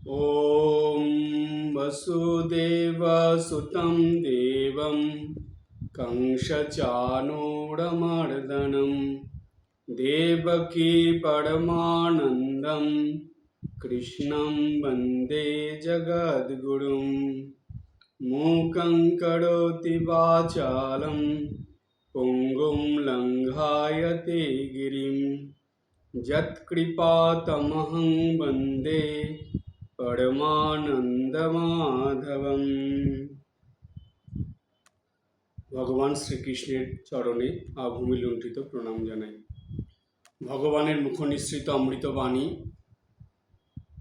ॐ वसुदेवसुतं देवं कंसचाणूरमर्दनं देवकी परमानन्दं कृष्णं वन्दे जगद्गुरुं मूकं करोति वाचालं पुङ्गुं लङ्घायते गिरिं यत्कृपातमहं वन्दे পরমানন্দমাধবম। ভগবান শ্রীকৃষ্ণের চরণে আভূমি লুণ্ঠিত প্রণাম জানাই। ভগবানের মুখনিসৃত অমৃত বাণী,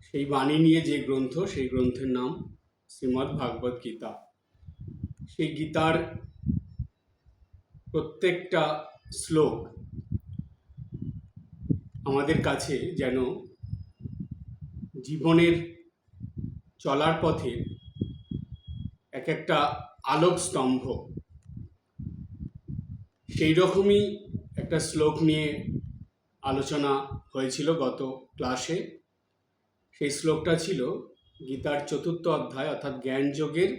সেই বাণী নিয়ে যে গ্রন্থ, সেই গ্রন্থের নাম শ্রীমদ্ ভাগবত গীতা। সেই গীতার প্রত্যেকটা শ্লোক আমাদের কাছে যেন জীবনের চলার পথে এক একটা আলোক স্তম্ভ। সেই রকমই একটা শ্লোক নিয়ে আলোচনা হয়েছিল গত ক্লাসে। সেই শ্লোকটা ছিল গীতার ৪র্থ অধ্যায় অর্থাৎ জ্ঞানযোগের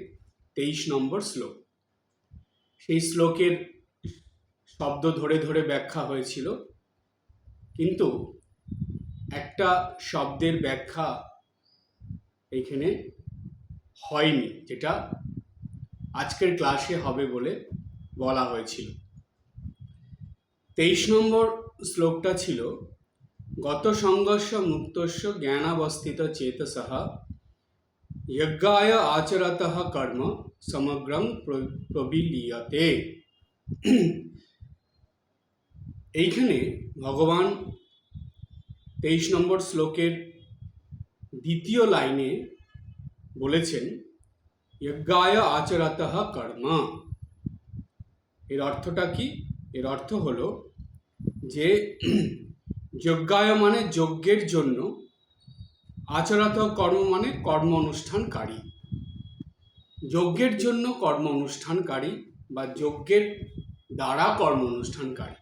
২৩ নম্বর শ্লোক। সেই শ্লোকের শব্দ ধরে ধরে ব্যাখ্যা হয়েছিল, কিন্তু একটা শব্দের ব্যাখ্যা এইখানে হয়নি, যেটা আজকের ক্লাসে হবে বলে বলা হয়েছিল। ২৩ নম্বর শ্লোকটা ছিল গত সংঘর্ষ মুক্তস্য জ্ঞানাবস্থিত চেতসঃ যজ্ঞায় আচরতঃ কর্ম সমগ্রং প্রবিলীয়তে। এইখানে ভগবান ২৩ নম্বর শ্লোকের দ্বিতীয় লাইনে বলেছেন যজ্ঞায় আচরতঃ কর্ম। এর অর্থটা কি? এর অর্থ হলো যে যজ্ঞায় মানে যজ্ঞের জন্য, আচরত কর্ম মানে কর্ম অনুষ্ঠানকারী। যজ্ঞের জন্য কর্ম অনুষ্ঠানকারী বা যজ্ঞের দ্বারা কর্ম অনুষ্ঠানকারী,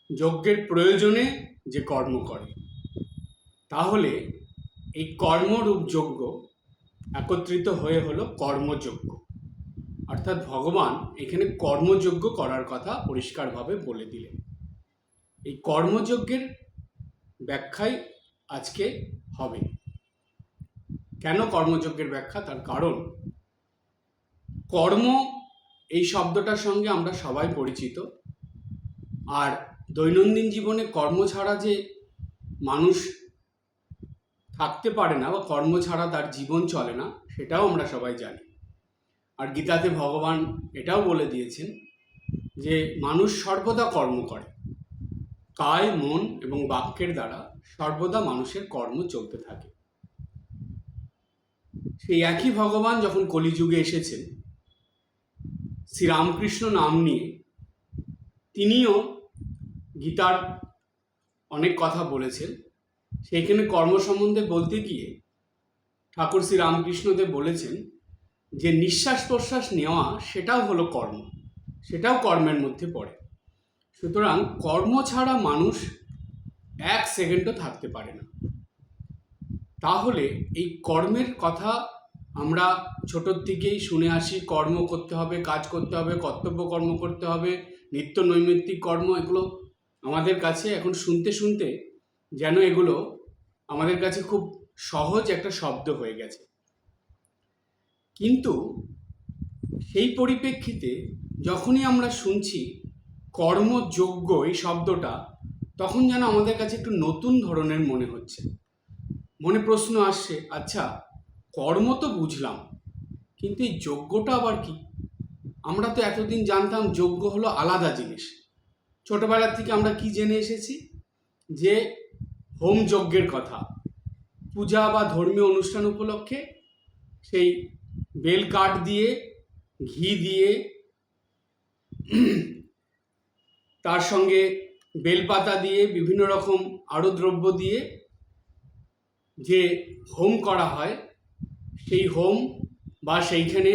যজ্ঞের প্রয়োজনে যে কর্ম করে। তাহলে এই কর্মরূপ যজ্ঞ একত্রিত হয়ে হলো কর্মযজ্ঞ। অর্থাৎ ভগবান এখানে কর্মযজ্ঞ করার কথা পরিষ্কারভাবে বলে দিলেন। এই কর্মযজ্ঞের ব্যাখ্যাই আজকে হবে। কেন কর্মযজ্ঞের ব্যাখ্যা? তার কারণ কর্ম এই শব্দটার সঙ্গে আমরা সবাই পরিচিত, আর দৈনন্দিন জীবনে কর্ম ছাড়া যে মানুষ থাকতে পারে না বা কর্ম ছাড়া তার জীবন চলে না, সেটাও আমরা সবাই জানি। আর গীতাতে ভগবান এটাও বলে দিয়েছেন যে মানুষ সর্বদা কর্ম করে, কায় মন এবং বাক্যের দ্বারা সর্বদা মানুষের কর্ম চলতে থাকে। সেই একই ভগবান যখন কলিযুগে এসেছেন শ্রীরামকৃষ্ণ নাম নিয়ে, তিনিও গীতার অনেক কথা বলেছেন। সেইখানে কর্ম সম্বন্ধে বলতে গিয়ে ঠাকুর শ্রীরামকৃষ্ণদেব বলেছেন যে নিঃশ্বাস প্রশ্বাস নেওয়া সেটাও হলো কর্ম, সেটাও কর্মের মধ্যে পড়ে। সুতরাং কর্ম ছাড়া মানুষ এক সেকেন্ডও থাকতে পারে না। তাহলে এই কর্মের কথা আমরা ছোটোর থেকেই শুনে আসি। কর্ম করতে হবে, কাজ করতে হবে, কর্তব্য কর্ম করতে হবে, নিত্য নৈমিত্তিক কর্ম। এগুলো আমাদের কাছে এখন শুনতে শুনতে যেন এগুলো আমাদের কাছে খুব সহজ একটা শব্দ হয়ে গেছে। কিন্তু সেই পরিপ্রেক্ষিতে যখনই আমরা শুনছি কর্মযোগ্য এই শব্দটা, তখন যেন আমাদের কাছে একটু নতুন ধরনের মনে হচ্ছে। মনে প্রশ্ন আসছে, আচ্ছা কর্ম তো বুঝলাম, কিন্তু এই যজ্ঞটা আবার কি? আমরা তো এতদিন জানতাম যজ্ঞ হলো আলাদা জিনিস। ছোটবেলার থেকে আমরা কি জেনে এসেছি? যে হোম যজ্ঞের কথা, পূজা বা ধর্মীয় অনুষ্ঠান উপলক্ষে সেই বেল কাঠ দিয়ে, ঘি দিয়ে, তার সঙ্গে বেলপাতা দিয়ে, বিভিন্ন রকম আরও দ্রব্য দিয়ে যে হোম করা হয়, সেই হোম বা সেইখানে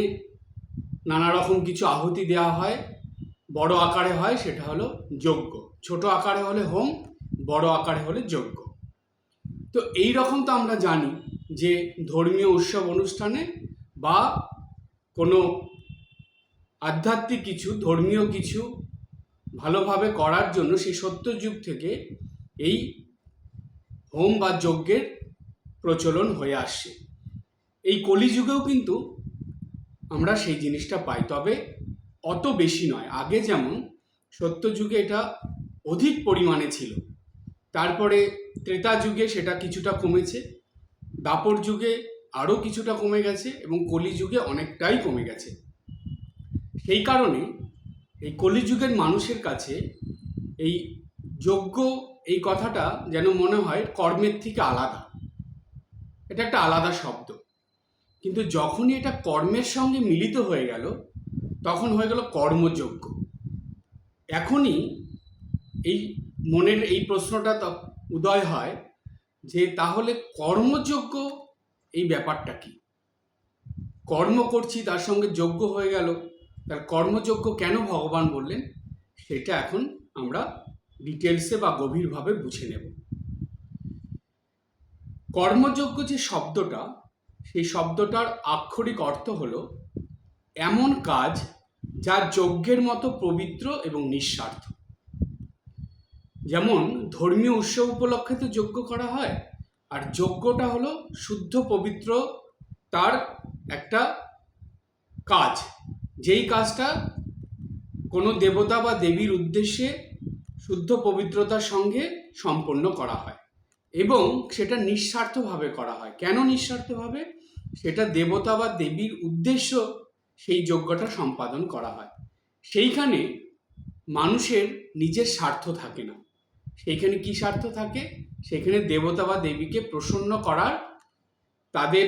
নানা রকম কিছু আহুতি দেওয়া হয়, বড় আকারে হয়, সেটা হলো যজ্ঞ। ছোট আকারে হলে হোম, বড় আকারে হলে যজ্ঞ। তো এই রকম তো আমরা জানি। যে ধর্মীয় উৎসব অনুষ্ঠানে বা কোনো আধ্যাত্মিক কিছু, ধর্মীয় কিছু ভালোভাবে করার জন্য সেই সত্যযুগ থেকে এই হোম বা যজ্ঞের প্রচলন হয়ে আসছে। এই কলিযুগেও কিন্তু আমরা সেই জিনিসটা পাই, তবে অত বেশি নয়। আগে যেমন সত্যযুগে এটা অধিক পরিমাণে ছিল, তারপরে ত্রেতা যুগে সেটা কিছুটা কমেছে, দাপর যুগে আরও কিছুটা কমে গেছে এবং কলিযুগে অনেকটাই কমে গেছে। সেই কারণে এই কলিযুগের মানুষের কাছে এই যজ্ঞ, এই কথাটা যেন মনে হয় কর্মের থেকে আলাদা, এটা একটা আলাদা শব্দ। কিন্তু যখনই এটা কর্মের সঙ্গে মিলিত হয়ে গেল তখন হয়ে গেল কর্মযজ্ঞ। এখনই এই মনের এই প্রশ্নটা উদয় হয় যে তাহলে কর্মযজ্ঞ এই ব্যাপারটা কি? কর্ম করছি তার সঙ্গে যজ্ঞ হয়ে গেল, তার কর্মযজ্ঞ কেন ভগবান বললেন সেটা এখন আমরা ডিটেলসে বা গভীরভাবে বুঝে নেব। কর্মযজ্ঞ যে শব্দটা, সেই শব্দটার আক্ষরিক অর্থ হলো এমন কাজ যা যজ্ঞের মতো পবিত্র এবং নিঃস্বার্থ। যেমন ধর্মীয় উৎসব উপলক্ষে তো যজ্ঞ করা হয়, আর যজ্ঞটা হলো শুদ্ধ পবিত্র তার একটা কাজ, যেই কাজটা কোনো দেবতা বা দেবীর উদ্দেশ্যে শুদ্ধ পবিত্রতার সঙ্গে সম্পন্ন করা হয় এবং সেটা নিঃস্বার্থভাবে করা হয়। কেন নিঃস্বার্থভাবে? সেটা দেবতা বা দেবীর উদ্দেশ্য সেই যজ্ঞটা সম্পাদন করা হয়। সেইখানে মানুষের নিজের স্বার্থ থাকে না। সেইখানে কি স্বার্থ থাকে? সেখানে দেবতা বা দেবীকে প্রসন্ন করার, তাদের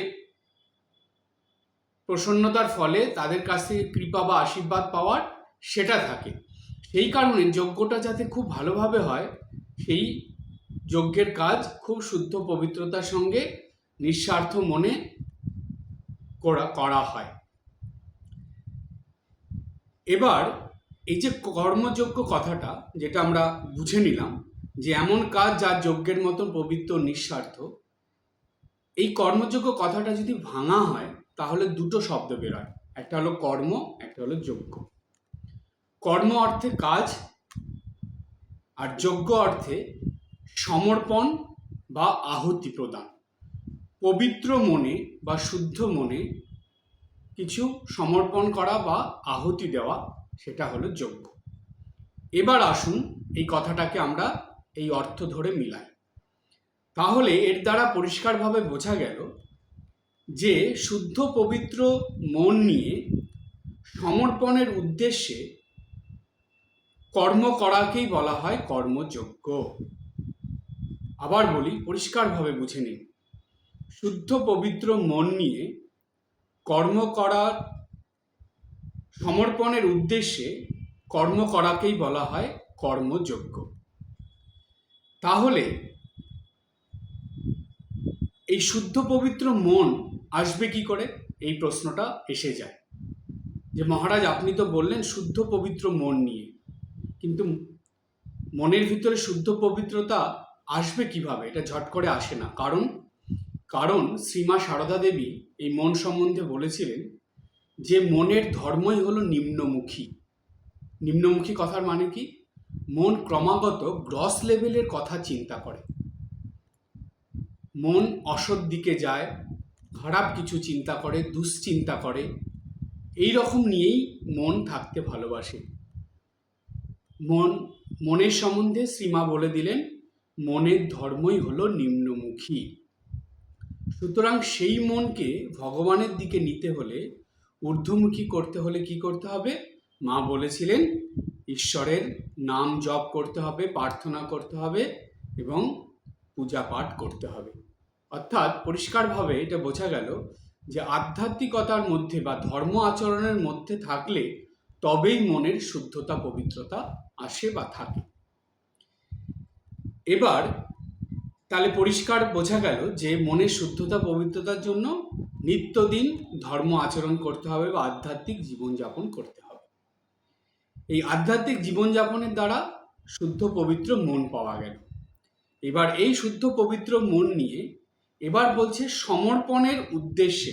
প্রসন্নতার ফলে তাদের কাছ থেকে কৃপা বা আশীর্বাদ পাওয়ার, সেটা থাকে। সেই কারণে যজ্ঞটা যাতে খুব ভালোভাবে হয়, সেই যজ্ঞের কাজ খুব শুদ্ধ পবিত্রতার সঙ্গে নিঃস্বার্থ মনে করা হয়। এবার এই যে কর্মযজ্ঞ কথাটা, যেটা আমরা বুঝে নিলাম যে এমন কাজ যা যজ্ঞের মতো পবিত্র নিঃস্বার্থ, এই কর্মযজ্ঞ কথাটা যদি ভাঙা হয় তাহলে দুটো শব্দ বেরোয়, একটা হলো কর্ম, একটা হলো যজ্ঞ। কর্ম অর্থে কাজ, আর যজ্ঞ অর্থে সমর্পণ বা আহুতি প্রদান। পবিত্র মনে বা শুদ্ধ মনে কিছু সমর্পণ করা বা আহুতি দেওয়া, সেটা হলো যজ্ঞ। এবার আসুন এই কথাটাকে আমরা এই অর্থ ধরে মিলাই। তাহলে এর দ্বারা পরিষ্কারভাবে বোঝা গেল যে শুদ্ধ পবিত্র মন নিয়ে সমর্পণের উদ্দেশ্যে কর্ম করাকেই বলা হয় কর্মযজ্ঞ। আবার বলি, পরিষ্কারভাবে বুঝে নিন। শুদ্ধ পবিত্র মন নিয়ে কর্ম করার, সমর্পণের উদ্দেশ্যে কর্ম করাকেই বলা হয় কর্মযজ্ঞ। তাহলে এই শুদ্ধ পবিত্র মন আসবে কি করে? এই প্রশ্নটা এসে যায় যে মহারাজ আপনি তো বললেন শুদ্ধ পবিত্র মন নিয়ে, কিন্তু মনের ভিতরে শুদ্ধ পবিত্রতা আসবে কিভাবে? এটা ঝট করে আসে না। কারণ শ্রীমা সারদা দেবী এই মন সম্বন্ধে বলেছিলেন যে মনের ধর্মই হলো নিম্নমুখী। নিম্নমুখী কথার মানে কি? মন ক্রমাগত গ্রস লেভেলের কথা চিন্তা করে, মন অসৎ দিকে যায়, খারাপ কিছু চিন্তা করে, দুশ্চিন্তা করে, এই রকম নিয়েই মন থাকতে ভালোবাসে। মনের সম্বন্ধে শ্রীমা বলে দিলেন মনের ধর্মই হলো নিম্নমুখী। সুতরাং সেই মনকে ভগবানের দিকে নিতে হলে, ঊর্ধ্বমুখী করতে হলে কি করতে হবে? মা বলেছিলেন ঈশ্বরের নাম জপ করতে হবে, প্রার্থনা করতে হবে এবং পূজা পাঠ করতে হবে। অর্থাৎ পরিষ্কারভাবে এটা বোঝা গেল যে আধ্যাত্মিকতার মধ্যে বা ধর্ম আচরণের মধ্যে থাকলে তবেই মনের শুদ্ধতা পবিত্রতা আসে বা থাকে। এবার তাহলে পরিষ্কার বোঝা গেল যে মনের শুদ্ধতা পবিত্রতার জন্য নিত্যদিন ধর্ম আচরণ করতে হবে বা আধ্যাত্মিক জীবনযাপন করতে হবে। এই আধ্যাত্মিক জীবনযাপনের দ্বারা শুদ্ধ পবিত্র মন পাওয়া গেল। এবার এই শুদ্ধ পবিত্র মন নিয়ে এবার বলছে সমর্পণের উদ্দেশ্যে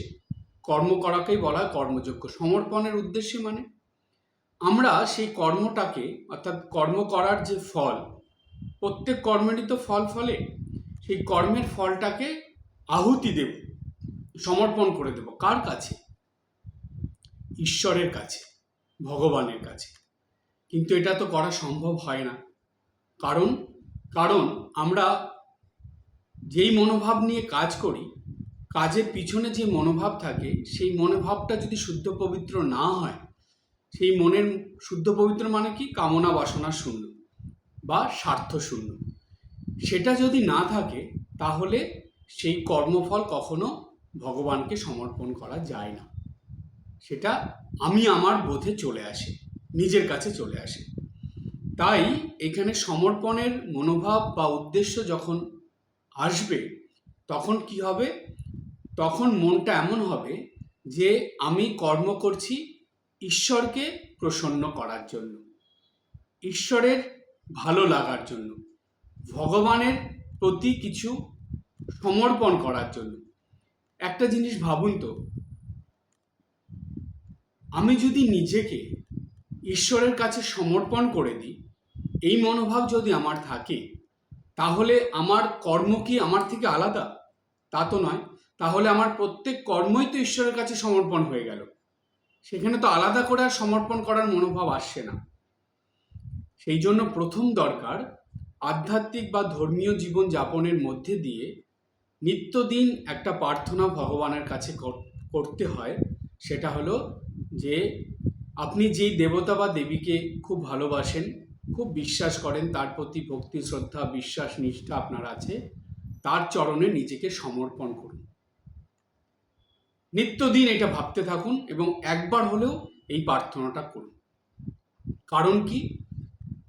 কর্ম করাকেই বলা হয় কর্মযজ্ঞ। সমর্পণের উদ্দেশ্যে মানে আমরা সেই কর্মটাকে, অর্থাৎ কর্ম করার যে ফল, প্রত্যেক কর্মেরই তো ফল ফলে, সেই কর্মের ফলটাকে আহুতি দেব, সমর্পণ করে দেব। কার কাছে? ঈশ্বরের কাছে, ভগবানের কাছে। কিন্তু এটা তো করা সম্ভব হয় না। কারণ কারণ আমরা যেই মনোভাব নিয়ে কাজ করি, কাজের পিছনে যে মনোভাব থাকে, সেই মনোভাবটা যদি শুদ্ধ পবিত্র না হয়, সেই মনের শুদ্ধ পবিত্র মানে কি? কামনা বাসনা শূন্য বা স্বার্থ শূন্য। সেটা যদি না থাকে তাহলে সেই কর্মফল কখনো ভগবানকে সমর্পণ করা যায় না। সেটা আমি আমার বোধে চলে আসে, নিজের কাছে চলে আসে। তাই এখানে সমর্পণের মনোভাব বা উদ্দেশ্য যখন আসবে, তখন কি হবে? তখন মনটা এমন হবে যে আমি কর্ম করছি ঈশ্বরকে প্রসন্ন করার জন্য, ঈশ্বরের ভালো লাগার জন্য, ভগবানের প্রতি কিছু সমর্পণ করার জন্য। একটা জিনিস ভাবুন তো, আমি যদি নিজেকে ঈশ্বরের কাছে সমর্পণ করে দিই, এই মনোভাব যদি আমার থাকে, তাহলে আমার কর্ম কি আমার থেকে আলাদা? তা তো নয়। তাহলে আমার প্রত্যেক কর্মই তো ঈশ্বরের কাছে সমর্পণ হয়ে গেল। সেখানে তো আলাদা করে আর সমর্পণ করার মনোভাব আসছে না। সেই জন্য প্রথম দরকার আধ্যাত্মিক বা ধর্মীয় জীবন যাপনের মধ্যে দিয়ে নিত্যদিন একটা প্রার্থনা ভগবানের কাছে করতে হয়। সেটা হলো যে আপনি যেই দেবতা বা দেবীকে খুব ভালোবাসেন, খুব বিশ্বাস করেন, তার প্রতি ভক্তি শ্রদ্ধা বিশ্বাস নিষ্ঠা আপনার আছে, তার চরণে নিজেকে সমর্পণ করুন। নিত্যদিন এটা ভাবতে থাকুন এবং একবার হলেও এই প্রার্থনাটা করুন। কারণ কি?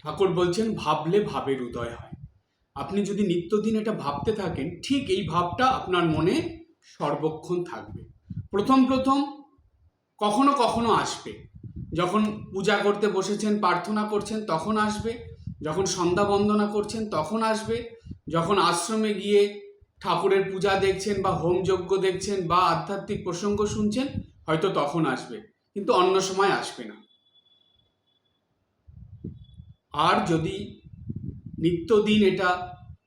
ঠাকুর বলছেন ভাবলে ভাবের উদয় হয়। আপনি যদি নিত্যদিন এটা ভাবতে থাকেন, ঠিক এই ভাবটা আপনার মনে সর্বক্ষণ থাকবে। প্রথম প্রথম কখনো কখনো আসবে, যখন পূজা করতে বসেছেন, প্রার্থনা করছেন, তখন আসবে। যখন সন্ধ্যা বন্দনা করছেন তখন আসবে। যখন আশ্রমে গিয়ে ঠাকুরের পূজা দেখছেন বা হোম যজ্ঞ দেখছেন বা আধ্যাত্মিক প্রসঙ্গ শুনছেন, হয়তো তখন আসবে, কিন্তু অন্য সময় আসবে না। আর যদি নিত্যদিন এটা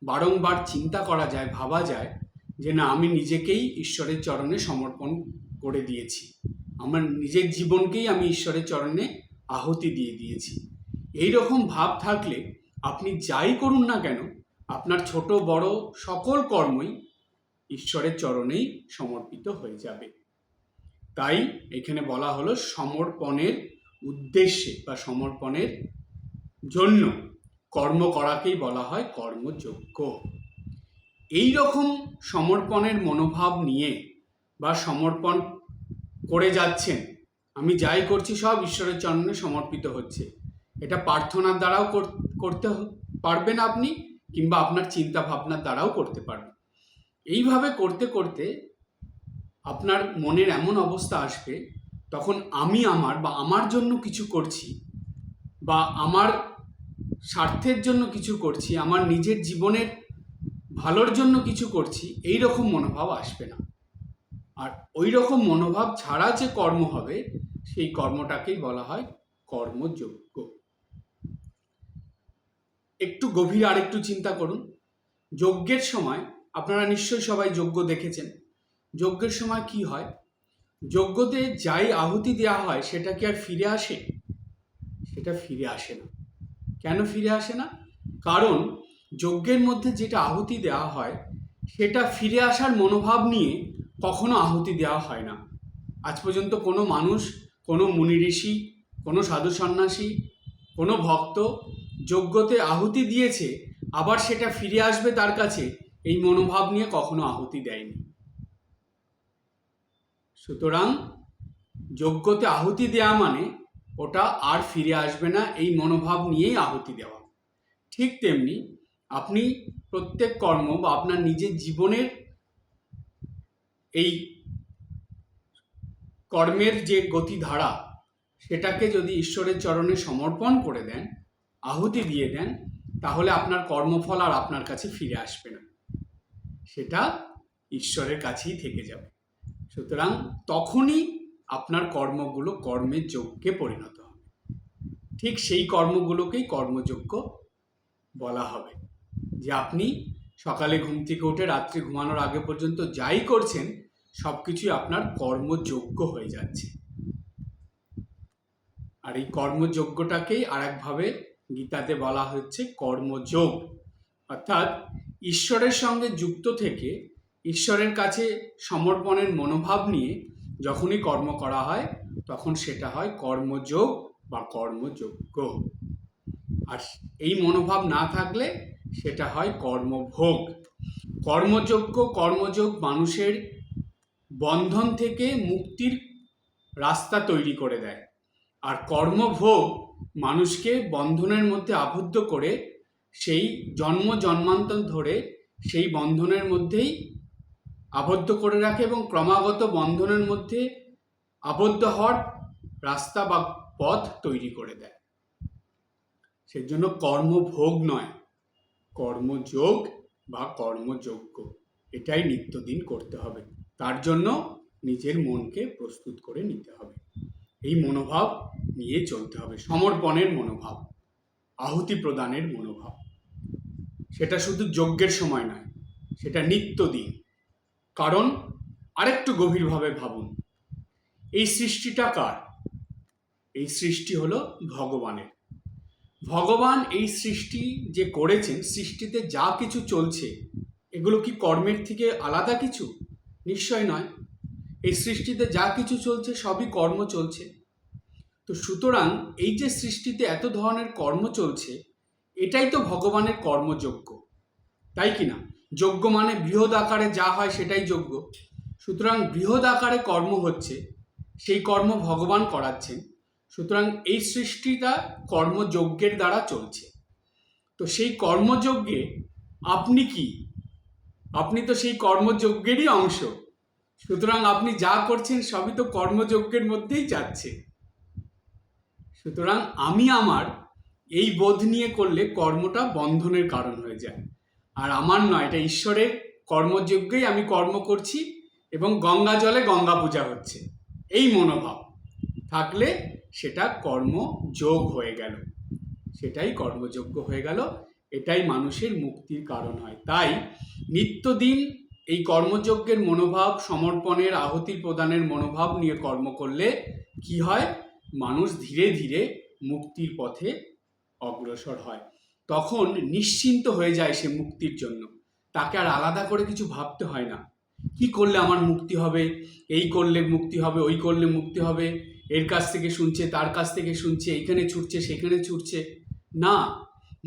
বারংবার চিন্তা করা যায়, ভাবা যায় যে না, আমি নিজেকেই ঈশ্বরের চরণে সমর্পণ করে দিয়েছি, আমার নিজের জীবনকেই আমি ঈশ্বরের চরণে আহুতি দিয়ে দিয়েছি, এই রকম ভাব থাকলে আপনি যাই করুন না কেন, আপনার ছোট বড় সকল কর্মই ঈশ্বরের চরণেই সমর্পিত হয়ে যাবে। তাই এখানে বলা হলো সমর্পণের উদ্দেশ্যে বা সমর্পণের জন্য কর্ম করাকেই বলা হয় কর্মযজ্ঞ। এই রকম সমর্পণের মনোভাব নিয়ে বা সমর্পণ করে যাচ্ছেন, আমি যাই করছি সব ঈশ্বরের চরণে সমর্পিত হচ্ছে, এটা প্রার্থনার দ্বারাও করতে পারবেন আপনি, কিংবা আপনার চিন্তা ভাবনার দ্বারাও করতে পারবেন। এইভাবে করতে করতে আপনার মনের এমন অবস্থা আসবে, তখন আমি আমার বা আমার জন্য কিছু করছি বা আমার স্বার্থের জন্য কিছু করছি, আমার নিজের জীবনের ভালোর জন্য কিছু করছি, এই রকম মনোভাব আসবে না। আর ওই রকম মনোভাব ছাড়া যে কর্ম হবে, সেই কর্মটাকেই বলা হয় কর্মযজ্ঞ। একটু গভীর আরেকটু চিন্তা করুন। যজ্ঞের সময় আপনারা নিশ্চয়ই সবাই যজ্ঞ দেখেছেন। যজ্ঞের সময় কি হয়? যজ্ঞতে যাই আহুতি দেওয়া হয় সেটা কি আর ফিরে আসে? সেটা ফিরে আসে না। কেন ফিরে আসে না? কারণ যজ্ঞের মধ্যে যেটা আহুতি দেওয়া হয়, সেটা ফিরে আসার মনোভাব নিয়ে কখনো আহুতি দেওয়া হয় না। আজ পর্যন্ত কোনো মানুষ, কোনো মুনি ঋষি, কোনো সাধু সন্ন্যাসী, কোনো ভক্ত যজ্ঞতে আহুতি দিয়েছে, আবার সেটা ফিরে আসবে তার কাছে, এই মনোভাব নিয়ে কখনো আহুতি দেয়নি। সুতরাং যজ্ঞতে আহুতি দেওয়া মানে ওটা আর ফিরে আসবে না, এই মনোভাব নিয়েই আহুতি দেওয়া। ঠিক তেমনি আপনি প্রত্যেক কর্ম বা আপনার নিজের জীবনের এই কর্মের যে গতিধারা, সেটাকে যদি ঈশ্বরের চরণে সমর্পণ করে দেন, আহুতি দিয়ে দেন, তাহলে আপনার কর্মফল আর আপনার কাছে ফিরে আসবে না। সেটা ঈশ্বরের কাছেই থেকে যাবে। সুতরাং তখনই আপনার কর্মগুলো কর্মের যজ্ঞে পরিণত হবে। ঠিক সেই কর্মগুলোকেই কর্মযজ্ঞ বলা হবে। যে আপনি সকালে ঘুম থেকে উঠে রাত্রে ঘুমানোর আগে পর্যন্ত যাই করছেন সবকিছুই আপনার কর্মযজ্ঞ হয়ে যাচ্ছে। আর এই কর্মযজ্ঞটাকেই আরেকভাবে গীতাতে বলা হচ্ছে কর্মযোগ। অর্থাৎ ঈশ্বরের সঙ্গে যুক্ত থেকে ঈশ্বরের কাছে সমর্পণের মনোভাব নিয়ে যখনই কর্ম করা হয় তখন সেটা হয় কর্মযোগ বা কর্মযজ্ঞ। আর এই মনোভাব না থাকলে সেটা হয় কর্মভোগ। কর্মযোগ মানুষের বন্ধন থেকে মুক্তির রাস্তা তৈরি করে দেয়। আর কর্মভোগ মানুষকে বন্ধনের মধ্যে আবদ্ধ করে সেই জন্ম জন্মান্তর ধরে সেই বন্ধনের মধ্যেই আবদ্ধ করে রাখে এবং ক্রমাগত বন্ধনের মধ্যে আবদ্ধ হওয়ার রাস্তা বা পথ তৈরি করে দেয়। সেজন্য কর্মভোগ নয়, কর্মযোগ বা কর্মযজ্ঞ এটাই নিত্যদিন করতে হবে। তার জন্য নিজের মনকে প্রস্তুত করে নিতে হবে, এই মনোভাব নিয়ে চলতে হবে, সমর্পণের মনোভাব, আহুতি প্রদানের মনোভাব। সেটা শুধু যজ্ঞের সময় নয়, সেটা নিত্যদিন। কারণ আরেকটু গভীরভাবে ভাবুন, এই সৃষ্টিটা কার? এই সৃষ্টি হলো ভগবানের। ভগবান এই সৃষ্টি যে করেছেন, সৃষ্টিতে যা কিছু চলছে এগুলো কি কর্মের থেকে আলাদা কিছু? নিশ্চয় নয়। এই সৃষ্টিতে যা কিছু চলছে সবই কর্ম চলছে। তো সুতরাং এই যে সৃষ্টিতে এত ধরনের কর্ম চলছে এটাই তো ভগবানের কর্মযজ্ঞ, তাই কি না? যজ্ঞ মানে বৃহৎ আকারে যা হয় সেটাই যজ্ঞ। সুতরাং বৃহৎ আকারে কর্ম হচ্ছে, সেই কর্ম ভগবান করাচ্ছেন। সুতরাং এই সৃষ্টিটা কর্মযজ্ঞের দ্বারা চলছে। তো সেই কর্মযজ্ঞে আপনি কি? আপনি তো সেই কর্মযজ্ঞেরই অংশ। সুতরাং আপনি যা করছেন সবই তো কর্মযজ্ঞের মধ্যেই যাচ্ছে। সুতরাং আমি আমার এই বোধ নিয়ে করলে কর্মটা বন্ধনের কারণ হয়ে যায়। আর আমার নয়, এটা ঈশ্বরের কর্মযজ্ঞেই আমি কর্ম করছি এবং গঙ্গা জলে গঙ্গা পূজা হচ্ছে, এই মনোভাব থাকলে সেটা কর্মযোগ হয়ে গেল, সেটাই কর্মযজ্ঞ হয়ে গেল। এটাই মানুষের মুক্তির কারণ হয়। তাই নিত্যদিন এই কর্মযজ্ঞের মনোভাব, সমর্পণের আহুতি প্রদানের মনোভাব নিয়ে কর্ম করলে কি হয়? মানুষ ধীরে ধীরে মুক্তির পথে অগ্রসর হয়। তখন নিশ্চিন্ত হয়ে যায় সে মুক্তির জন্য। তাকে আর আলাদা করে কিছু ভাবতে হয় না, কি করলে আমার মুক্তি হবে, এই করলে মুক্তি হবে, ওই করলে মুক্তি হবে, এর কাছ থেকে শুনছে, তার কাছ থেকে শুনছে, এখানে ছুটছে, সেখানে ছুটছে। না,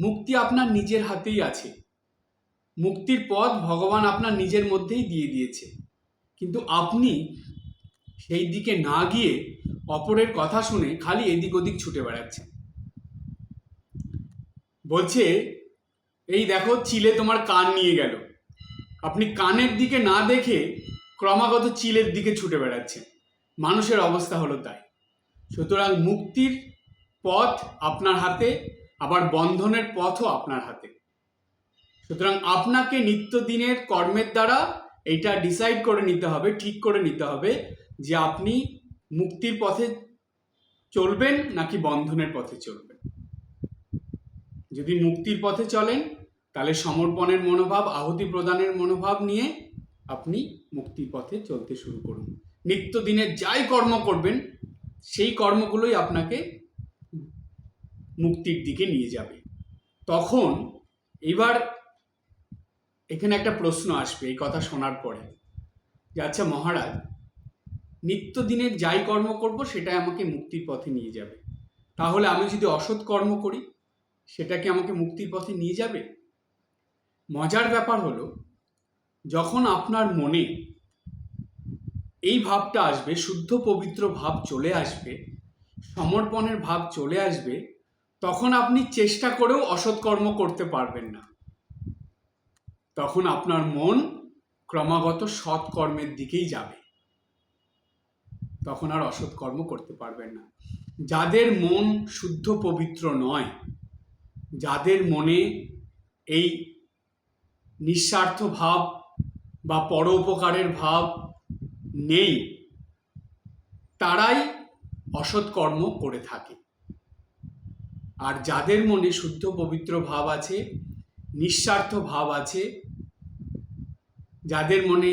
মুক্তি আপনার নিজের হাতেই আছে। মুক্তির পথ ভগবান আপনার নিজের মধ্যেই দিয়ে দিয়েছে, কিন্তু আপনি সেই দিকে না গিয়ে অপরের কথা শুনে খালি এদিক ওদিক ছুটে বেড়াচ্ছেন। বলছে, এই দেখো চিলে তোমার কান নিয়ে গেল। আপনি কানের দিকে না দেখে ক্রমাগত চিলের দিকে ছুটে বেড়াচ্ছেন। মানুষের অবস্থা হলো তাই। সুতরাং মুক্তির পথ আপনার হাতে, আবার বন্ধনের পথও আপনার হাতে। সুতরাং আপনাকে নিত্যদিনের কর্মের দ্বারা এইটা ডিসাইড করে নিতে হবে, ঠিক করে নিতে হবে যে আপনি মুক্তির পথে চলবেন নাকি বন্ধনের পথে চলবেন। যদি মুক্তির পথে চলেন তাহলে সমর্পণের মনোভাব, আহুতি প্রদানের মনোভাব নিয়ে আপনি মুক্তির পথে চলতে শুরু করুন। নিত্যদিনের যাই কর্ম করবেন সেই কর্মগুলোই আপনাকে মুক্তির দিকে নিয়ে যাবে। তখন এবার এখানে একটা প্রশ্ন আসবে এই কথা শোনার পরে, যে আচ্ছা মহারাজ, নিত্যদিনের যাই কর্ম করব সেটাই আমাকে মুক্তির পথে নিয়ে যাবে, তাহলে আমি যদি অসৎ কর্ম করি সেটা কি আমাকে মুক্তির পথে নিয়ে যাবে? মজার ব্যাপার হলো, যখন আপনার মনে এই ভাবটা আসবে, শুদ্ধ পবিত্র ভাব চলে আসবে, সমর্পণের ভাব চলে আসবে, তখন আপনি চেষ্টা করেও অসৎ কর্ম করতে পারবেন না। তখন আপনার মন ক্রমাগত সৎ কর্মের দিকেই যাবে, তখন আর অসৎ কর্ম করতে পারবেন না। যাদের মন শুদ্ধ পবিত্র নয়, যাদের মনে এই নিঃস্বার্থ ভাব বা পরোপকারের ভাব নেই, তারাই অসৎ কর্ম করে থাকে। আর যাদের মনে শুদ্ধ পবিত্র ভাব আছে, নিঃস্বার্থ ভাব আছে, যাদের মনে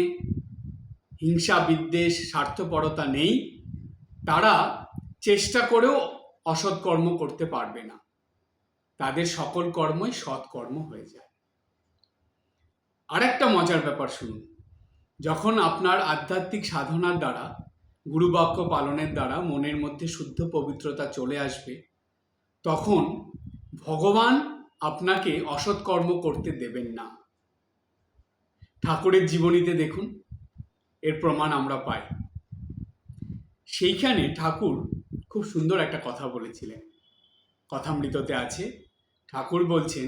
হিংসা বিদ্বেষ স্বার্থপরতা নেই, তারা চেষ্টা করেও অসৎ কর্ম করতে পারবে না। তাদের সকল কর্মই সৎকর্ম হয়ে যায়। আর একটা মজার ব্যাপার শুনুন, যখন আপনার আধ্যাত্মিক সাধনার দ্বারা, গুরুবাক্য পালনের দ্বারা মনের মধ্যে শুদ্ধ পবিত্রতা চলে আসবে, তখন ভগবান আপনাকে অসৎ কর্ম করতে দেবেন না। ঠাকুরের জীবনীতে দেখুন, এর প্রমাণ আমরা পাই। সেইখানে ঠাকুর খুব সুন্দর একটা কথা বলেছিলেন, কথামৃততে আছে। ঠাকুর বলছেন,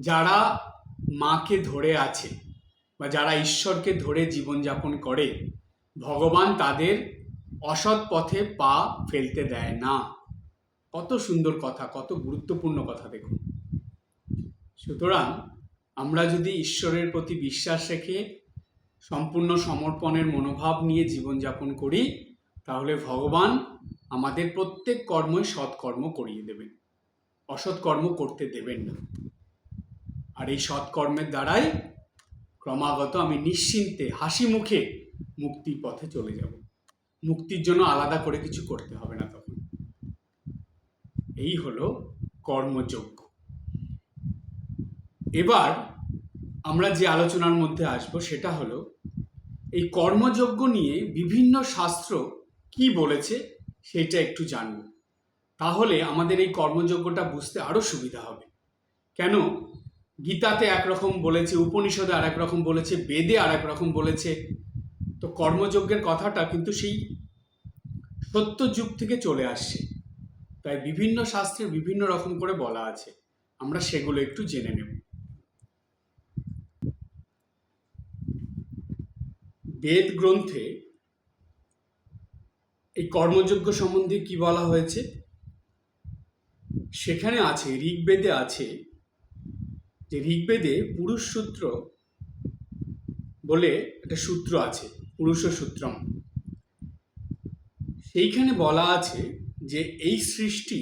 যারা মাকে ধরে আছে বা যারা ঈশ্বরকে ধরে জীবনযাপন করে, ভগবান তাদের অসৎ পথে পা ফেলতে দেয় না। কত সুন্দর কথা, কত গুরুত্বপূর্ণ কথা দেখুন। সুতরাং আমরা যদি ঈশ্বরের প্রতি বিশ্বাস রেখে সম্পূর্ণ সমর্পণের মনোভাব নিয়ে জীবনযাপন করি, তাহলে ভগবান আমাদের প্রত্যেক কর্মই সৎকর্ম করিয়ে দেবেন, অসৎ কর্ম করতে দেবেন না। আর এই সৎকর্মের দ্বারাই ক্রমাগত আমি নিশ্চিন্তে হাসি মুখে মুক্তির পথে চলে যাব। মুক্তির জন্য আলাদা করে কিছু করতে হবে না তখন। এই হলো কর্মযজ্ঞ। এবার আমরা যে আলোচনার মধ্যে আসব সেটা হলো এই কর্মযজ্ঞ নিয়ে বিভিন্ন শাস্ত্র কি বলেছে সেটা একটু জানব। তাহলে আমাদের এই কর্মযজ্ঞটা বুঝতে আরো সুবিধা হবে। কেন, গীতাতে একরকম বলেছে, উপনিষদে আর এক রকম বলেছে, বেদে আর এক রকম বলেছে। তো কর্মযজ্ঞের কথাটা কিন্তু সেই সত্য যুগ থেকে চলে আসছে, তাই বিভিন্ন শাস্ত্রে বিভিন্ন রকম করে বলা আছে। আমরা সেগুলো একটু জেনে নেব। বেদ গ্রন্থে এই কর্মযজ্ঞ সম্বন্ধে কি বলা হয়েছে, সেখানে আছে, ঋগ্বেদে আছে যে ঋগ্বেদে পুরুষ সূত্র বলে একটা সূত্র আছে, পুরুষ সূত্রম। সেইখানে বলা আছে যে এই সৃষ্টি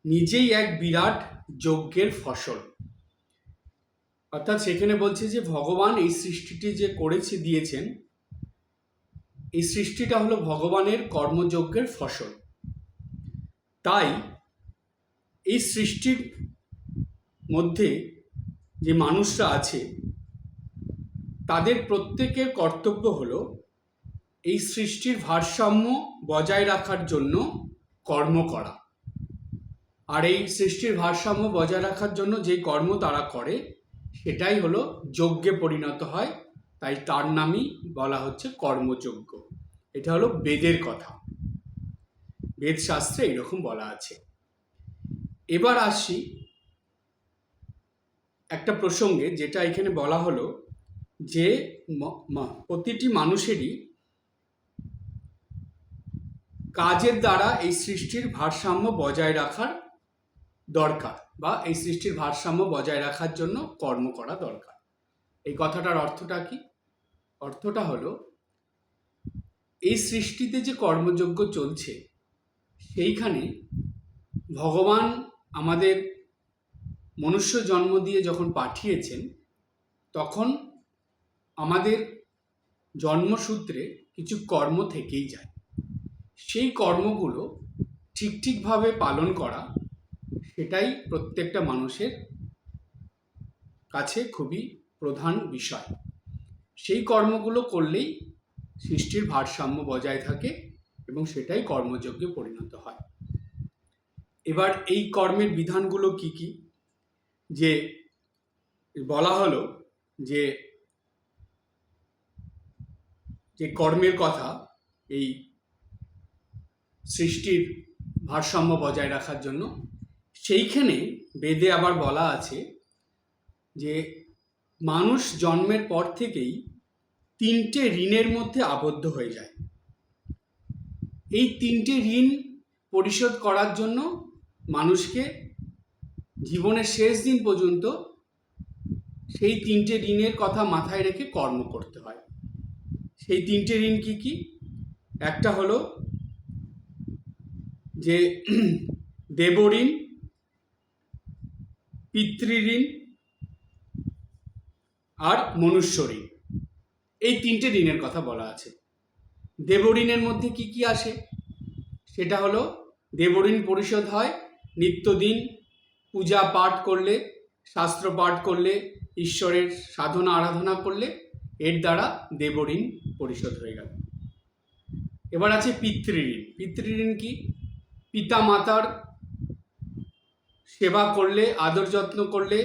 নিজেই এক বিরাট যজ্ঞের ফসল। অর্থাৎ সেখানে বলছে যে ভগবান এই সৃষ্টিটি যে করেছে দিয়েছেন, এই সৃষ্টিটা হলো ভগবানের কর্মযজ্ঞের ফসল। তাই এই সৃষ্টির মধ্যে যে মানুষরা আছে তাদের প্রত্যেকের কর্তব্য হলো এই সৃষ্টির ভারসাম্য বজায় রাখার জন্য কর্ম করা। আর এই সৃষ্টির ভারসাম্য বজায় রাখার জন্য যে কর্ম তারা করে সেটাই হলো যজ্ঞে পরিণত হয়। তাই তার নামই বলা হচ্ছে কর্মযজ্ঞ। এটা হলো বেদের কথা, বেদ শাস্ত্রে এরকম বলা আছে। এবার আসি একটা প্রসঙ্গে, যেটা এখানে বলা হলো যে প্রতিটি মানুষেরই কাজের দ্বারা এই সৃষ্টির ভারসাম্য বজায় রাখার দরকার, বা এই সৃষ্টির ভারসাম্য বজায় রাখার জন্য কর্ম করা দরকার। এই কথাটার অর্থটা কি? অর্থটা হলো এই সৃষ্টিতে যে কর্মযজ্ঞ চলছে সেইখানে ভগবান আমাদের মনুষ্য জন্ম দিয়ে যখন পাঠিয়েছেন, তখন আমাদের জন্মসূত্রে কিছু কর্ম থেকেই যায়। সেই কর্মগুলো ঠিকভাবে পালন করা, সেটাই প্রত্যেকটা মানুষের কাছে খুবই প্রধান বিষয়। সেই কর্মগুলো করলেই সৃষ্টির ভারসাম্য বজায় থাকে এবং সেটাই কর্মযজ্ঞে পরিণত হয়। এবার এই কর্মের বিধানগুলো কি কি? যে বলা হলো যে কর্মের কথা, এই সৃষ্টির ভারসাম্য বজায় রাখার জন্য, সেইখানে বেদে আবার বলা আছে যে মানুষ জন্মের পর থেকেই 3টে ঋণের মধ্যে আবদ্ধ হয়ে যায়। এই 3টে ঋণ পরিশোধ করার জন্য মানুষকে জীবনের শেষ দিন পর্যন্ত সেই 3টে ঋণের কথা মাথায় রেখে কর্ম করতে হয়। সেই 3টে ঋণ কি কি? একটা হলো যে দেবঋণ, পিতৃঋণ আর মনুষ্য ঋণ। এই 3টে ঋণের কথা বলা আছে। দেবঋণের মধ্যে কি কি আসে? সেটা হলো দেবঋণ পরিশোধ হয় নিত্যদিন পূজা পাঠ করলে, শাস্ত্র পাঠ করলে, ঈশ্বরের সাধনা আরাধনা করলে, এর দ্বারা দেবঋণ পরিশোধ হয়ে গেল। এবার আছে পিতৃঋণ। পিতৃঋণ কি? পিতা মাতার সেবা করলে, আদর যত্ন করলে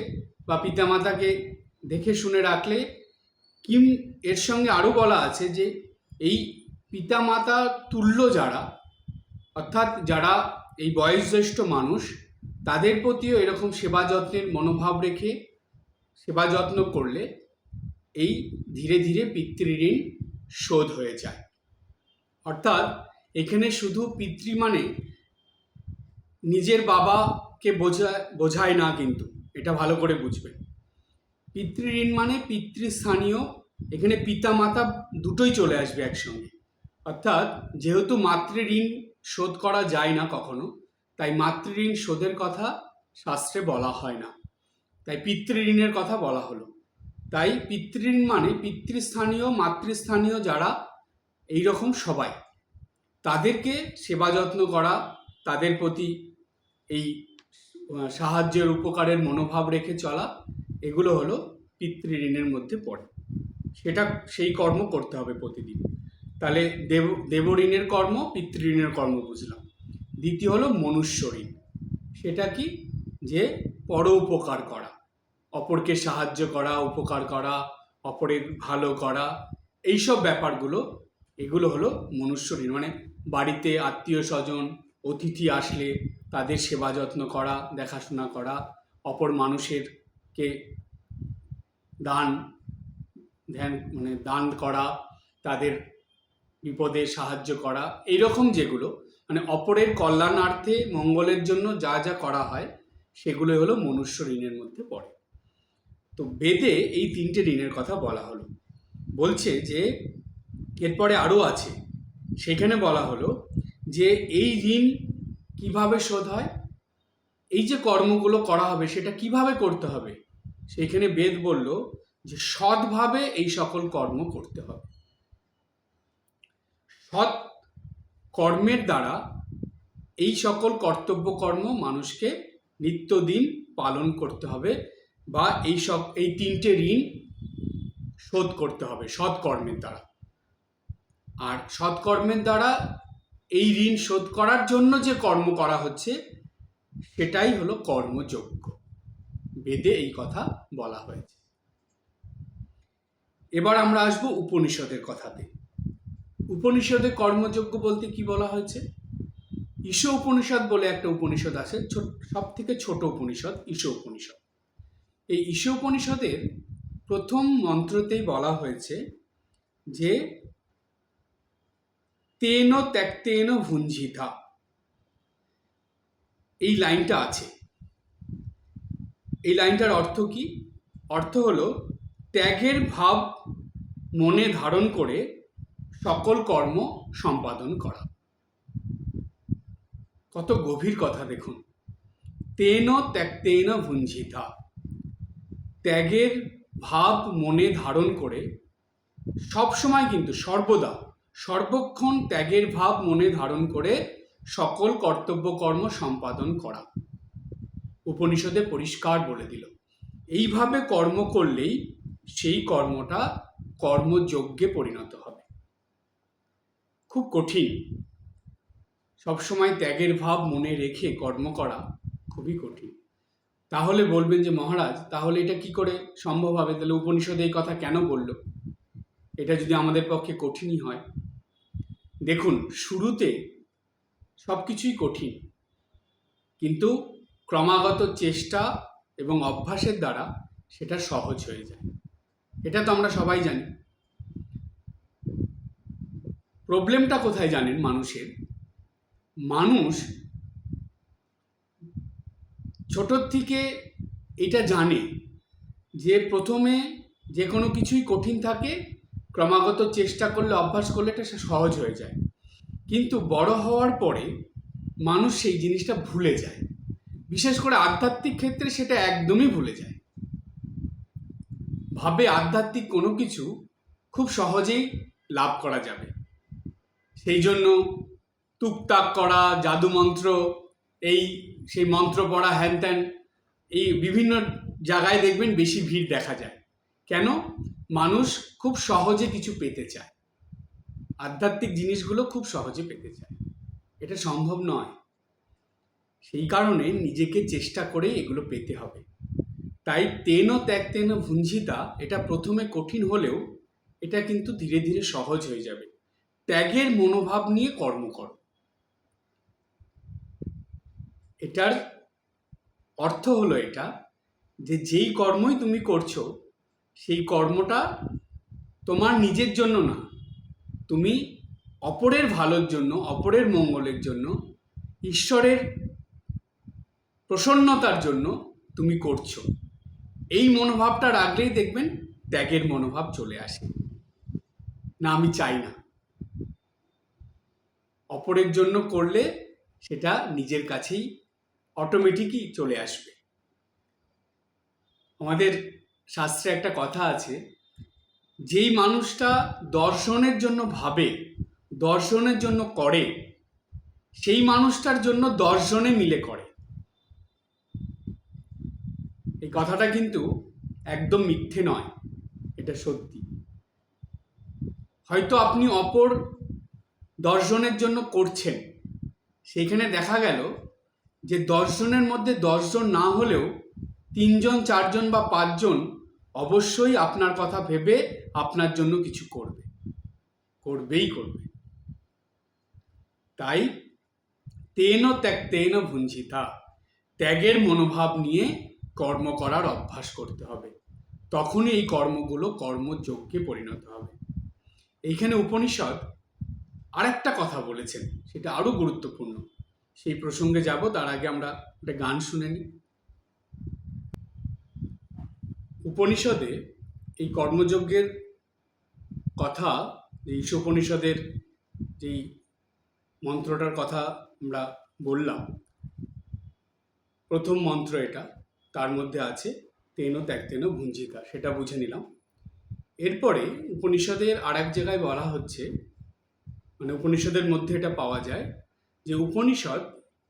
বা পিতামাতাকে দেখে শুনে রাখলে, এর সঙ্গে আরও বলা আছে যে এই পিতামাতা তুল্য যারা, অর্থাৎ যারা এই বয়োজ্যেষ্ঠ মানুষ, তাদের প্রতিও এরকম সেবা যত্নের মনোভাব রেখে সেবা যত্ন করলে এই ধীরে ধীরে পিতৃঋণ শোধ হয়ে যায়। অর্থাৎ এখানে শুধু পিতৃ মানে নিজের বাবাকে বোঝায় না, কিন্তু এটা ভালো করে বুঝবেন। পিতৃঋণ মানে পিতৃস্থানীয়, এখানে পিতা মাতা দুটোই চলে আসবে একসঙ্গে। অর্থাৎ যেহেতু মাতৃঋণ শোধ করা যায় না কখনো, তাই মাতৃঋণ শোধের কথা শাস্ত্রে বলা হয় না, তাই পিতৃঋণের কথা বলা হলো। তাই পিতৃঋণ মানে পিতৃস্থানীয়, মাতৃস্থানীয় যারা এই রকম সবাই, তাদেরকে সেবা যত্ন করা, তাদের প্রতি এই সাহায্যের উপকারের মনোভাব রেখে চলা, এগুলো হলো পিতৃঋণের মধ্যে পড়ে। সেই কর্ম করতে হবে প্রতিদিন। তাহলে দেবঋণের কর্ম, পিতৃঋণের কর্ম বুঝলাম। দ্বিতীয় হলো মনুষ্য ঋণ। সেটা কি? যে পর উপকার করা, অপরকে সাহায্য করা, উপকার করা, অপরের ভালো করা, এইসব ব্যাপারগুলো, এগুলো হলো মনুষ্য ঋণ। মানে বাড়িতে আত্মীয় স্বজন অতিথি আসলে তাদের সেবা যত্ন করা, দেখাশোনা করা, অপর মানুষেরকে দান করা, তাদের বিপদে সাহায্য করা, এইরকম যেগুলো মানে অপরের কল্যাণার্থে মঙ্গলের জন্য যা যা করা হয়, সেগুলো হলো মনুষ্য ঋণের মধ্যে পড়ে। তো বেদে এই 3টে ঋণের কথা বলা হলো। বলছে যে এরপরে আরও আছে, সেখানে বলা হলো যে এই ঋণ কিভাবে শোধ হয়, এই যে কর্মগুলো করা হবে সেটা কিভাবে করতে হবে। সেইখানে বেদ বলল যে সৎভাবে এই সকল কর্ম করতে হবে। সৎ কর্মের দ্বারা এই সকল কর্তব্য কর্ম মানুষকে নিত্যদিন পালন করতে হবে, বা এই 3টে ঋণ শোধ করতে হবে সৎকর্মের দ্বারা। আর সৎকর্মের দ্বারা এই ঋণ শোধ করার জন্য যে কর্ম করা হচ্ছে সেটাই হলো কর্মযজ্ঞ। বেদে এই কথা বলা হয়েছে। এবার আমরা আসবো উপনিষদের কথাতে। উপনিষদে কর্মযজ্ঞ বলতে কি বলা হয়েছে? ঈশ উপনিষদ বলে একটা উপনিষদ আছে, সব থেকে ছোট উপনিষদ, ঈশ উপনিষদ। এই ঈশ উপনিষদের প্রথম মন্ত্রতেই বলা হয়েছে যে তেন ত্যক্তেন ভুঞ্জিতা, এই লাইনটা আছে। এই লাইনটার অর্থ কি? অর্থ হলো ত্যাগের ভাব মনে ধারণ করে সকল কর্ম সম্পাদন করা। কত গভীর কথা দেখুন। তেন ত্যক্তেন ভুঞ্জিতা, ত্যাগের ভাব মনে ধারণ করে সবসময়, কিন্তু সর্বদা, সর্বক্ষণ ত্যাগের ভাব মনে ধারণ করে সকল কর্তব্য কর্ম সম্পাদন করা। উপনিষদে পরিষ্কার বলে দিল এইভাবে কর্ম করলেই সেই কর্মটা কর্মযজ্ঞে পরিণত হবে। খুব কঠিন, সবসময় ত্যাগের ভাব মনে রেখে কর্ম করা খুবই কঠিন। তাহলে বলবেন যে মহারাজ, তাহলে এটা কি করে সম্ভব হবে? তাহলে উপনিষদে এই কথা কেন বলল? এটা যদি আমাদের পক্ষে কঠিনই হয়। দেখুন, শুরুতে সব কিছুই কঠিন, কিন্তু ক্রমাগত চেষ্টা এবং অভ্যাসের দ্বারা সেটা সহজ হয়ে যায়। এটা তো আমরা সবাই জানি। প্রবলেমটা কোথায় জানেন? মানুষ ছোটোর থেকে এটা জানে যে প্রথমে যে কোনো কিছুই কঠিন থাকে, ক্রমাগত চেষ্টা করলে, অভ্যাস করলে এটা সহজ হয়ে যায়। কিন্তু বড় হওয়ার পরে মানুষ সেই জিনিসটা ভুলে যায়। বিশেষ করে আধ্যাত্মিক ক্ষেত্রে সেটা একদমই ভুলে যায়। ভাবে আধ্যাত্মিক কোনো কিছু খুব সহজেই লাভ করা যাবে। সেই জন্য টুকটাক করা, জাদুমন্ত্র, সেই মন্ত্র পড়া, হ্যান ত্যান, এই বিভিন্ন জায়গায় দেখবেন বেশি ভিড় দেখা যায়। কেন? মানুষ খুব সহজে কিছু পেতে চায়, আধ্যাত্মিক জিনিসগুলো খুব সহজে পেতে চায়। এটা সম্ভব নয়। সেই কারণে নিজেকে চেষ্টা করে এগুলো পেতে হবে। তাই তেন ত্যাগতেন ভুঞ্জিতা, এটা প্রথমে কঠিন হলেও এটা কিন্তু ধীরে ধীরে সহজ হয়ে যাবে। ত্যাগের মনোভাব নিয়ে কর্ম করো। এটার অর্থ হলো এটা যে যেই কর্মই তুমি করছো সেই কর্মটা তোমার নিজের জন্য না, তুমি অপরের ভালোর জন্য, অপরের মঙ্গলের জন্য, ঈশ্বরের প্রসন্নতার জন্য তুমি করছো। এই মনোভাবটা রাখলেই দেখবেন ত্যাগের মনোভাব চলে আসে। না, আমি চাই না, অপরের জন্য করলে সেটা নিজের কাছেই অটোমেটিকই চলে আসবে। আমাদের শাস্ত্রে একটা কথা আছে, যেই মানুষটা দর্শনের জন্য ভাবে, দর্শনের জন্য করে, সেই মানুষটার জন্য 10 জনে মিলে করে। এই কথাটা কিন্তু একদম মিথ্যে নয়, এটা সত্যি। হয়তো আপনি অপর 10 জনের জন্য করছেন, সেইখানে দেখা গেল যে 10 জনের মধ্যে 10 জন না হলেও 3 জন, 4 জন বা 5 জন অবশ্যই আপনার কথা ভেবে আপনার জন্য কিছু করবে, করবেই করবে। তাই তেন ত্যাগতেন ভুঞ্জিতা, ত্যাগের মনোভাব নিয়ে কর্ম করার অভ্যাস করতে হবে। তখনই এই কর্মগুলো কর্মযজ্ঞে পরিণত হবে। এইখানে উপনিষদ আরেকটা কথা বলেছেন, সেটা আরো গুরুত্বপূর্ণ। সেই প্রসঙ্গে যাব, তার আগে আমরা একটা গান শুনে নিই। উপনিষদে এই কর্মযজ্ঞের কথা, এই ঈশোপনিষদের যেই মন্ত্রটার কথা আমরা বললাম, প্রথম মন্ত্র এটা, তার মধ্যে আছে তেন ত্যাগতেন ভুঞ্জিতা, সেটা বুঝে নিলাম। এরপরে উপনিষদের আর এক জায়গায় বলা হচ্ছে, মানে উপনিষদের মধ্যে এটা পাওয়া যায় যে উপনিষদ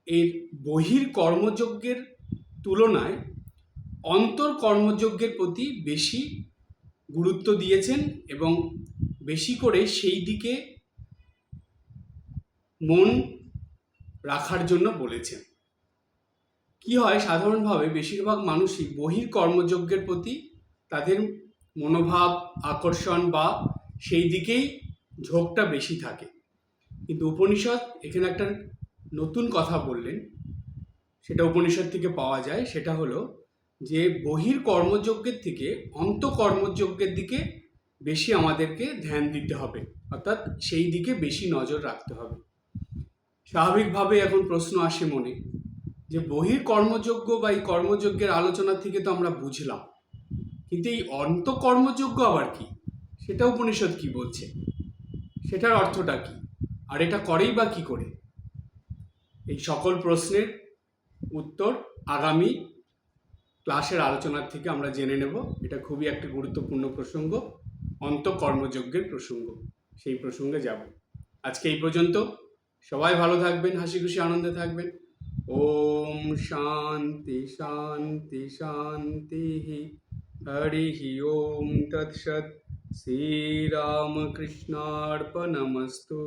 এর বহির কর্মযজ্ঞের তুলনায় অন্তর কর্মযজ্ঞের প্রতি বেশি গুরুত্ব দিয়েছেন এবং বেশি করে সেই দিকে মন রাখার জন্য বলেছেন। কি হয়, সাধারণভাবে বেশিরভাগ মানুষই বহির কর্মযজ্ঞের প্রতি তাদের মনোভাব, আকর্ষণ বা সেই দিকেই ঝোঁকটা বেশি থাকে। কিন্তু উপনিষদ এখানে একটা নতুন কথা বললেন, সেটা উপনিষদ থেকে পাওয়া যায়। সেটা হলো যে বহির কর্মযজ্ঞের থেকে অন্তঃকর্মযজ্ঞের দিকে বেশি আমাদেরকে ধ্যান দিতে হবে, অর্থাৎ সেই দিকে বেশি নজর রাখতে হবে। স্বাভাবিকভাবে এখন প্রশ্ন আসে মনে, যে বহির কর্মযজ্ঞ বা এই কর্মযজ্ঞের আলোচনা থেকে তো আমরা বুঝলাম, কিন্তু এই অন্তঃকর্মযজ্ঞ আবার কি? সেটা উপনিষদ কি বলছে, সেটার অর্থটা কি, আর এটা করেই বা কি করে? এই সকল প্রশ্নের উত্তর আগামী ক্লাসের আলোচনার থেকে আমরা জেনে নেব। এটা খুবই একটা গুরুত্বপূর্ণ প্রসঙ্গ, অন্তঃকর্মযজ্ঞের প্রসঙ্গ, সেই প্রসঙ্গে যাব। আজকে এই পর্যন্ত। সবাই ভালো থাকবেন, হাসি খুশি আনন্দে থাকবেন। ওম শান্তি শান্তি শান্তি। হরি ওম তৎসৎ। শ্রীরামকৃষ্ণার্পণমস্তু।